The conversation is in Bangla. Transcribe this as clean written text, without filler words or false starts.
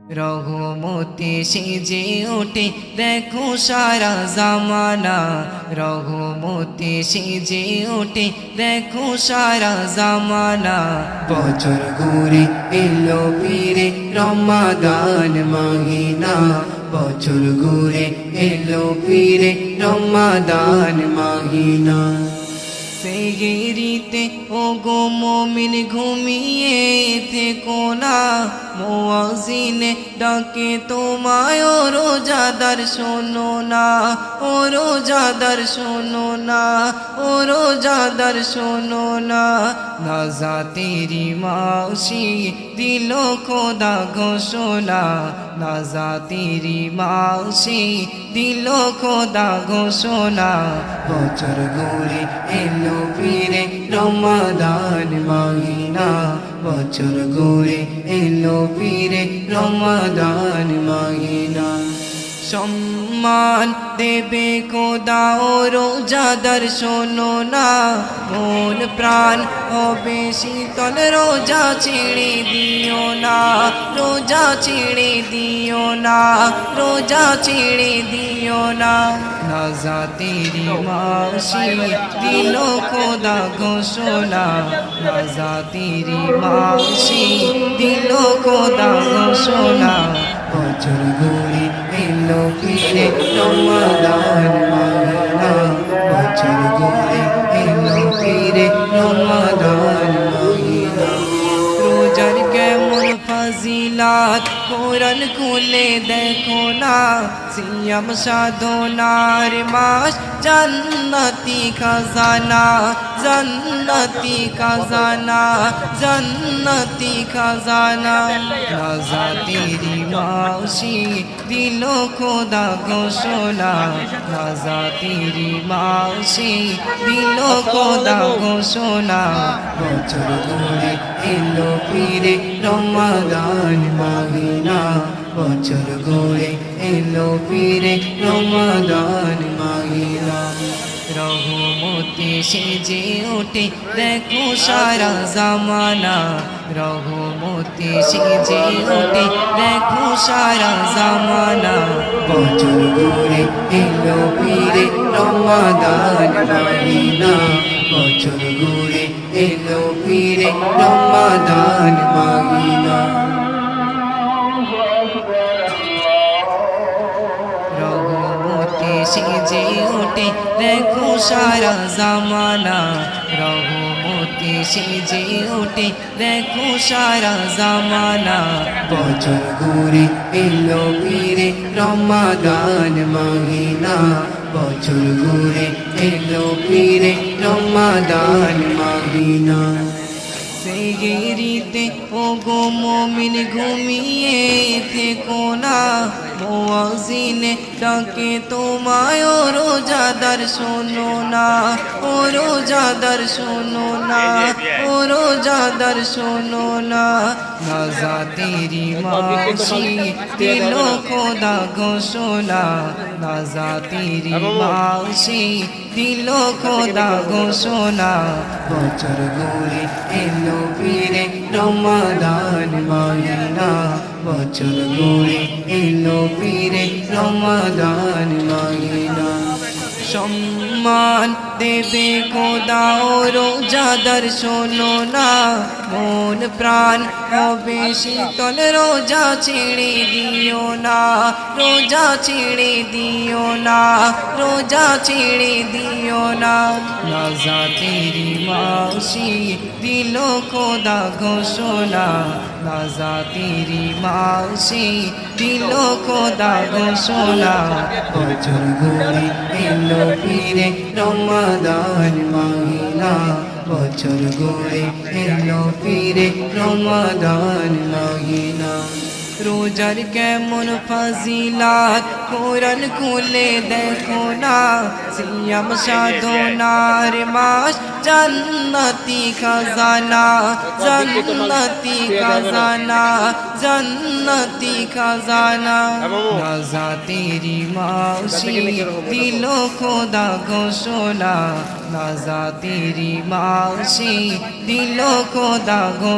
রহমতে সেজে ওঠে দেখো সারা জামানা, রহমতে সেজে ওঠে দেখো সারা জামানা। বছর ঘুরে এলো ফিরে রমাদান মাহিনা, বছর ঘুরে এলো ফিরে রমাদান মাহিনা। সেহেরিতে ও গো মুমিন ঘুমিয়ে থেকো না, মুয়াজ্জিনে ডাকে তোমায় ও রোজাদার শোনো না, ও রোজাদার শোনো না, ও রোজাদার শোনো না। নাজা তেরি মাউসি দিল খোদা ঘোষণা, নাজা তেরি মাউসি দিল খোদা ঘোষণা। বছর ঘুরে এলো ফিরে রমাদান মাহিনা, বছর ঘুরে এলো ফিরে রমাদান মাহিনা। সম্মান দেবে খোদা ও রোজাদার শোনো না, মন প্রাণ হবে শীতল রোজা ছেড়ে দিও না, রোজা ছেড়ে দিও না, রোজা ছেড়ে দিও না। নাজা তেরি মাউসি দিল খোদা ঘোষণা, নাজা তেরি মাউসি দিল খোদা ঘোষণা। বছর ঘুরে এলো ফিরে রমাদান মাহিনা, বছর ঘুরে এলো ফিরে রমাদান মাহিনা। রোজার কেমন ফাজিলাত কোরআন খুলে দেখো না, সিয়াম সাধনার মাস জান্নাতি খাজানা, জান্নাতি খাজানা, জান্নাতি খাজানা। নাজা তেরি মাউসি দিল খোদা ঘোষণা, নাজা তেরি মাউসি দিল খোদা ঘোষণা। বছর ঘুরে এলো ফিরে রমাদান মাহিনা, বছর ঘুরে এলো ফিরে রমাদান মাহিনা। রহমতে সেজে ওঠে দেখো সারা জামানা, রহমতে সেজে ওঠে দেখো সারা জামানা। বছর ঘুরে এলো ফিরে রমাদান মাহিনা, বছর ঘুরে এলো ফিরে রমাদান মাহিনা। রহমতে সেজে ওঠে দেখো সারা জামানা, রহমতে সেজে ওঠে দেখো সারা জামানা। বছর ঘুরে এলো ফিরে রমাদান মাহিনা, বছর ঘুরে এলো ফিরে রমাদান মাহিনা। সেহেরিতে ও গো মুমিন ঘুমিয়ে থেকো না, মুয়াজ্জিনে ডাকে তোমায় ও রোজাদার শোনো না, ও রোজাদার শোনো না, ও রোজাদার শোনো না। নাজা তেরি মাউসি দিল খোদা ঘোষণা, নাজা তেরি মাউসি দিল খোদা ঘোষণা। বছর ঘুরে এলো ফিরে রমাদান মাহিনা, বছর ঘুরে এলো ফিরে রমাদান মাহিনা। সম্মান দেবে খোদা ও রোজাদার শোনো না, মন প্রাণ হবে শীতল রোজা ছেড়ে দিও না, রোজা ছেড়ে দিও না, রোজা ছেড়ে দিও না। নাজা তেরি মাউসি দিল খোদা ঘোষণা, নাজা তেরি মাউসি দিল খোদা ঘোষণা। বছর ঘুরে এলো ফিরে রমাদান মাহিনা, বছর ঘুরে এলো ফিরে রমাদান মাহিনা। রোজার কেমন ফাজিলাত কোরআন খুলে দেখো না, সিয়াম সাধনার মাস জান্নাতি খাজানা, জান্নাতি খাজানা, জান্নাতি খাজানা। নাজা তেরি মাউসি দিল খোদা ঘোষণা, নাজা তেরি মাউসি দিল খোদা ঘোষণা।